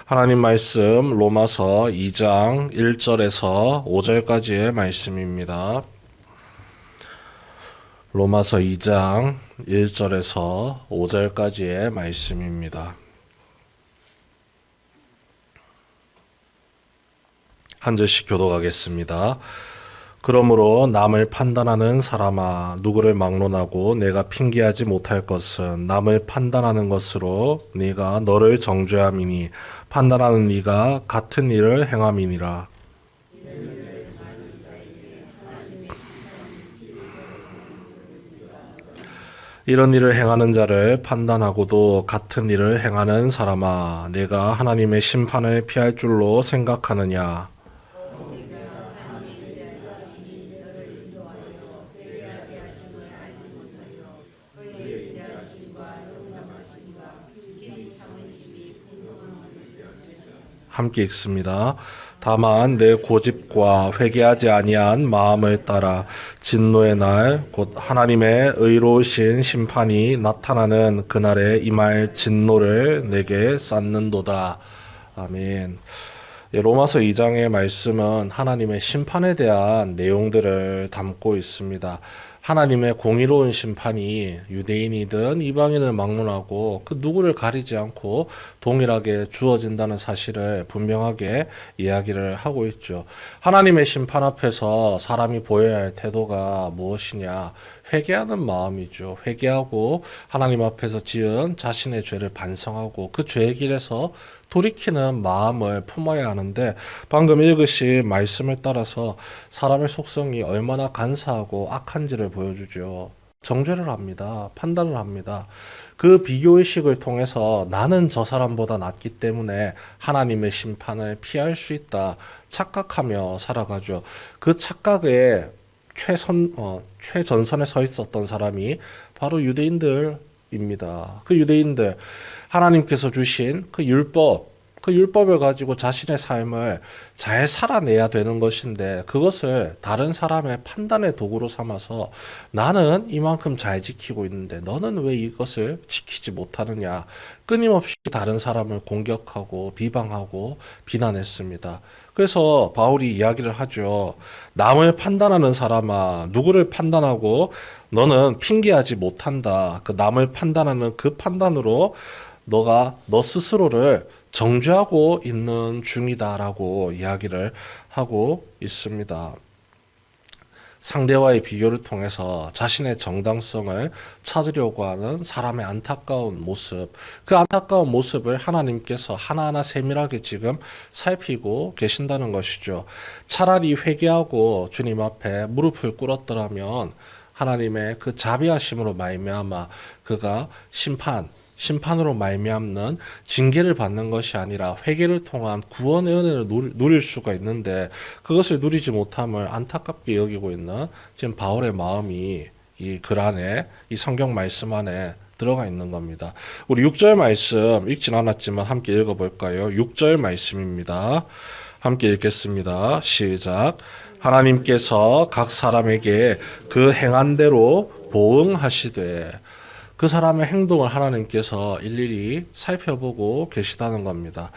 하나님 말씀 로마서 2장 1절에서 5절까지의 말씀입니다. 로마서 2장 1절에서 5절까지의 말씀입니다. 한 절씩 교독하겠습니다. 그러므로 남을 판단하는 사람아, 누구를 막론하고 내가 핑계하지 못할 것은 남을 판단하는 것으로 네가 너를 정죄함이니 판단하는 네가 같은 일을 행함이니라. 이런 일을 행하는 자를 판단하고도 같은 일을 행하는 사람아, 내가 하나님의 심판을 피할 줄로 생각하느냐? 함께 읽습니다. 다만 내 고집과 회개하지 아니한 마음을 따라 진노의 날 곧 하나님의 의로우신 심판이 나타나는 그날에 임할 진노를 내게 쌓는도다. 아멘. 로마서 2장의 말씀은 하나님의 심판에 대한 내용들을 담고 있습니다. 하나님의 공의로운 심판이 유대인이든 이방인을 막론하고 그 누구를 가리지 않고 동일하게 주어진다는 사실을 분명하게 이야기를 하고 있죠. 하나님의 심판 앞에서 사람이 보여야 할 태도가 무엇이냐? 회개하는 마음이죠. 회개하고 하나님 앞에서 지은 자신의 죄를 반성하고 그 죄의 길에서 돌이키는 마음을 품어야 하는데, 방금 읽으신 말씀을 따라서 사람의 속성이 얼마나 간사하고 악한지를 보여주죠. 정죄를 합니다. 판단을 합니다. 그 비교의식을 통해서 나는 저 사람보다 낫기 때문에 하나님의 심판을 피할 수 있다 착각하며 살아가죠. 그 착각에 최전선에 서 있었던 사람이 바로 유대인들입니다. 그 유대인들, 하나님께서 주신 그 율법을 가지고 자신의 삶을 잘 살아내야 되는 것인데, 그것을 다른 사람의 판단의 도구로 삼아서 나는 이만큼 잘 지키고 있는데 너는 왜 이것을 지키지 못하느냐, 끊임없이 다른 사람을 공격하고 비방하고 비난했습니다. 그래서 바울이 이야기를 하죠. 남을 판단하는 사람아, 누구를 판단하고 너는 핑계하지 못한다. 그 남을 판단하는 그 판단으로 너 스스로를 정죄하고 있는 중이다라고 이야기를 하고 있습니다. 상대와의 비교를 통해서 자신의 정당성을 찾으려고 하는 사람의 안타까운 모습, 그 안타까운 모습을 하나님께서 하나하나 세밀하게 지금 살피고 계신다는 것이죠. 차라리 회개하고 주님 앞에 무릎을 꿇었더라면 하나님의 그 자비하심으로 말미암아 그가 심판으로 말미암는 징계를 받는 것이 아니라 회개를 통한 구원의 은혜를 누릴 수가 있는데, 그것을 누리지 못함을 안타깝게 여기고 있는 지금 바울의 마음이 이 글 안에, 이 성경 말씀 안에 들어가 있는 겁니다. 우리 6절 말씀 읽진 않았지만 함께 읽어볼까요? 6절 말씀입니다. 함께 읽겠습니다. 시작. 하나님께서 각 사람에게 그 행한 대로 보응하시되, 그 사람의 행동을 하나님께서 일일이 살펴보고 계시다는 겁니다.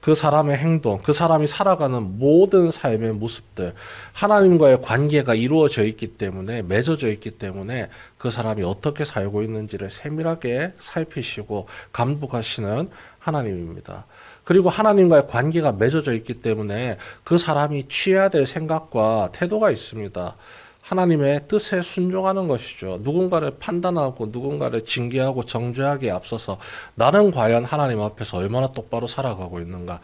그 사람의 행동, 그 사람이 살아가는 모든 삶의 모습들, 하나님과의 관계가 이루어져 있기 때문에, 맺어져 있기 때문에 그 사람이 어떻게 살고 있는지를 세밀하게 살피시고 감독하시는 하나님입니다. 그리고 하나님과의 관계가 맺어져 있기 때문에 그 사람이 취해야 될 생각과 태도가 있습니다. 하나님의 뜻에 순종하는 것이죠. 누군가를 판단하고 누군가를 징계하고 정죄하기에 앞서서 나는 과연 하나님 앞에서 얼마나 똑바로 살아가고 있는가.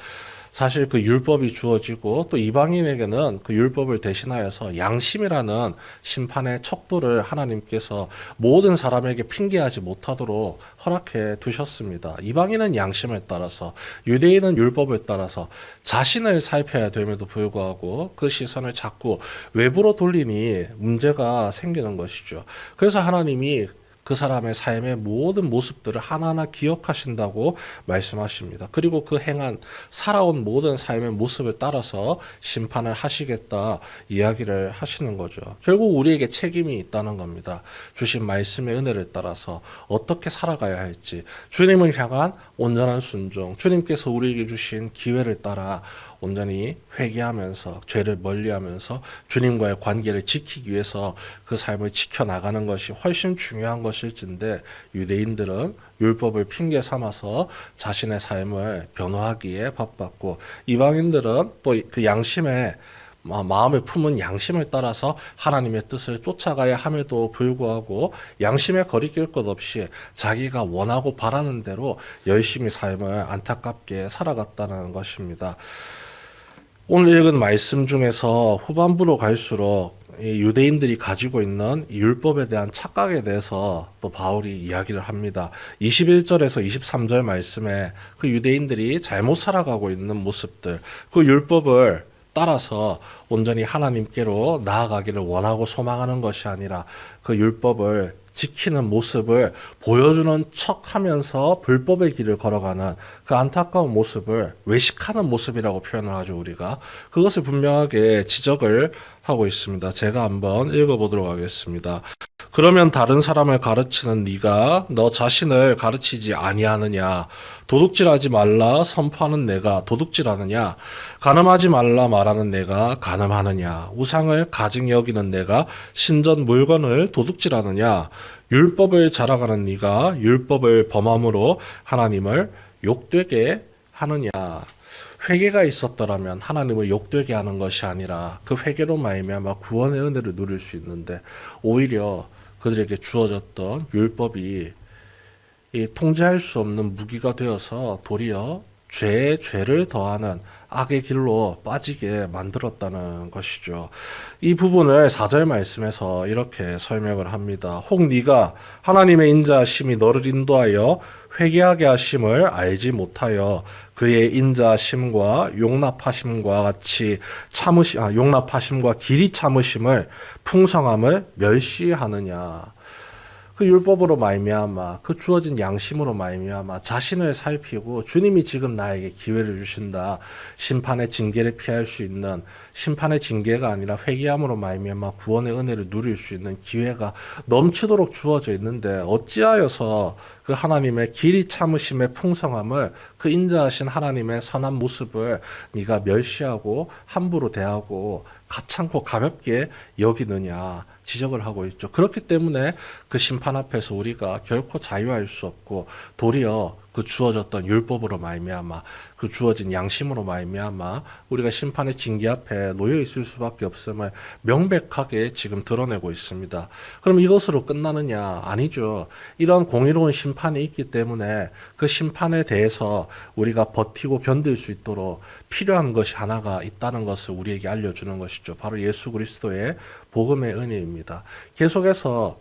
사실 그 율법이 주어지고 또 이방인에게는 그 율법을 대신하여서 양심이라는 심판의 척도를 하나님께서 모든 사람에게 핑계하지 못하도록 허락해 두셨습니다. 이방인은 양심을 따라서, 유대인은 율법을 따라서 자신을 살펴야 됨에도 불구하고 그 시선을 자꾸 외부로 돌리니 문제가 생기는 것이죠. 그래서 하나님이 그 사람의 삶의 모든 모습들을 하나하나 기억하신다고 말씀하십니다. 그리고 그 행한 살아온 모든 삶의 모습을 따라서 심판을 하시겠다 이야기를 하시는 거죠. 결국 우리에게 책임이 있다는 겁니다. 주신 말씀의 은혜를 따라서 어떻게 살아가야 할지, 주님을 향한 온전한 순종, 주님께서 우리에게 주신 기회를 따라 온전히 회개하면서 죄를 멀리하면서 주님과의 관계를 지키기 위해서 그 삶을 지켜나가는 것이 훨씬 중요한 것일진데, 유대인들은 율법을 핑계 삼아서 자신의 삶을 변호하기에 바빴고, 이방인들은 또 그 양심에 마음을 품은 양심을 따라서 하나님의 뜻을 쫓아가야 함에도 불구하고 양심에 거리낄 것 없이 자기가 원하고 바라는 대로 열심히 삶을 안타깝게 살아갔다는 것입니다. 오늘 읽은 말씀 중에서 후반부로 갈수록 이 유대인들이 가지고 있는 율법에 대한 착각에 대해서 또 바울이 이야기를 합니다. 21절에서 23절 말씀에 그 유대인들이 잘못 살아가고 있는 모습들, 그 율법을 따라서 온전히 하나님께로 나아가기를 원하고 소망하는 것이 아니라 그 율법을 지키는 모습을 보여주는 척 하면서 불법의 길을 걸어가는 그 안타까운 모습을 외식하는 모습이라고 표현을 하죠, 우리가. 그것을 분명하게 지적을 하고 있습니다. 제가 한번 읽어보도록 하겠습니다. 그러면 다른 사람을 가르치는 네가 너 자신을 가르치지 아니하느냐? 도둑질하지 말라 선포하는 내가 도둑질하느냐? 간음하지 말라 말하는 내가 간음하느냐? 우상을 가증 여기는 내가 신전 물건을 도둑질하느냐? 율법을 자랑하는 네가 율법을 범함으로 하나님을 욕되게 하느냐? 회개가 있었더라면 하나님을 욕되게 하는 것이 아니라 그 회개로 말미암아 구원의 은혜를 누릴 수 있는데, 오히려 그들에게 주어졌던 율법이 이 통제할 수 없는 무기가 되어서 도리어 죄에 죄를 더하는 악의 길로 빠지게 만들었다는 것이죠. 이 부분을 4절 말씀에서 이렇게 설명을 합니다. 혹 네가 하나님의 인자하심이 너를 인도하여 회개하게 하심을 알지 못하여 그의 인자하심과 용납하심과 같이 용납하심과 길이 참으심을 풍성함을 멸시하느냐? 그 율법으로 말미암아 그 주어진 양심으로 말미암아 자신을 살피고 주님이 지금 나에게 기회를 주신다, 심판의 징계를 피할 수 있는, 심판의 징계가 아니라 회개함으로 말미암아 구원의 은혜를 누릴 수 있는 기회가 넘치도록 주어져 있는데, 어찌하여서 그 하나님의 길이 참으심의 풍성함을, 그 인자하신 하나님의 선한 모습을 네가 멸시하고 함부로 대하고 가찮고 가볍게 여기느냐 지적을 하고 있죠. 그렇기 때문에 그 심판 앞에서 우리가 결코 자유할 수 없고, 도리어 그 주어졌던 율법으로 말미암아 그 주어진 양심으로 말미암아 우리가 심판의 징계 앞에 놓여 있을 수밖에 없음을 명백하게 지금 드러내고 있습니다. 그럼 이것으로 끝나느냐? 아니죠. 이런 공의로운 심판이 있기 때문에 그 심판에 대해서 우리가 버티고 견딜 수 있도록 필요한 것이 하나가 있다는 것을 우리에게 알려주는 것이죠. 바로 예수 그리스도의 복음의 은혜입니다. 계속해서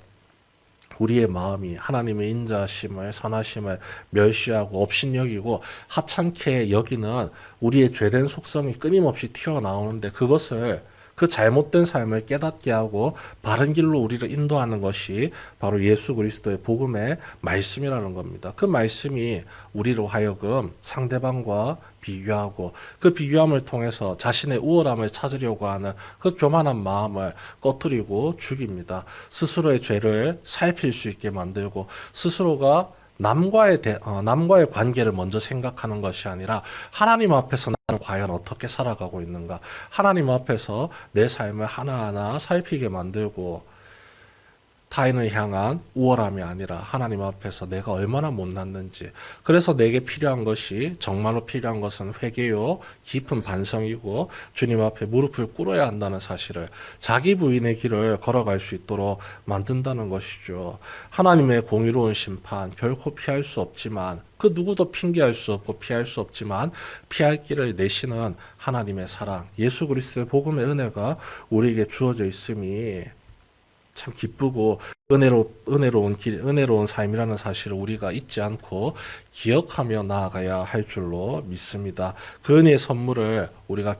우리의 마음이 하나님의 인자심을, 선하심을 멸시하고 업신여기고 하찮게 여기는 우리의 죄된 속성이 끊임없이 튀어나오는데, 그것을, 그 잘못된 삶을 깨닫게 하고 바른 길로 우리를 인도하는 것이 바로 예수 그리스도의 복음의 말씀이라는 겁니다. 그 말씀이 우리로 하여금 상대방과 비교하고 그 비교함을 통해서 자신의 우월함을 찾으려고 하는 그 교만한 마음을 꺼뜨리고 죽입니다. 스스로의 죄를 살필 수 있게 만들고, 스스로가 남과의 관계를 먼저 생각하는 것이 아니라 하나님 앞에서 나는 과연 어떻게 살아가고 있는가, 하나님 앞에서 내 삶을 하나하나 살피게 만들고, 타인을 향한 우월함이 아니라 하나님 앞에서 내가 얼마나 못났는지, 그래서 내게 필요한 것이, 정말로 필요한 것은 회개요 깊은 반성이고 주님 앞에 무릎을 꿇어야 한다는 사실을, 자기 부인의 길을 걸어갈 수 있도록 만든다는 것이죠. 하나님의 공의로운 심판 결코 피할 수 없지만, 그 누구도 핑계할 수 없고 피할 수 없지만 피할 길을 내시는 하나님의 사랑, 예수 그리스도의 복음의 은혜가 우리에게 주어져 있음이 참 기쁘고 은혜로운 길, 은혜로운 삶이라는 사실을 우리가 잊지 않고 기억하며 나아가야 할 줄로 믿습니다. 그 은혜의 선물을 우리가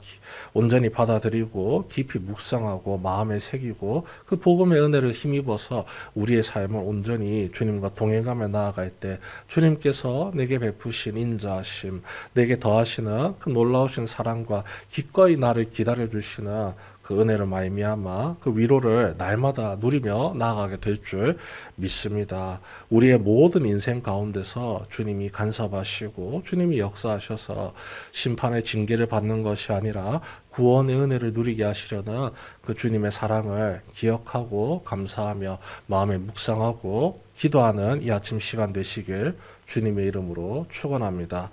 온전히 받아들이고 깊이 묵상하고 마음에 새기고 그 복음의 은혜를 힘입어서 우리의 삶을 온전히 주님과 동행하며 나아갈 때 주님께서 내게 베푸신 인자하심, 내게 더하시는 그 놀라우신 사랑과 기꺼이 나를 기다려 주시는 그 은혜를 말미암아 그 위로를 날마다 누리며 나아가게 될 줄 믿습니다. 우리의 모든 인생 가운데서 주님이 간섭하시고 주님이 역사하셔서 심판의 징계를 받는 것이 아니라 구원의 은혜를 누리게 하시려는 그 주님의 사랑을 기억하고 감사하며 마음에 묵상하고 기도하는 이 아침 시간 되시길 주님의 이름으로 축원합니다.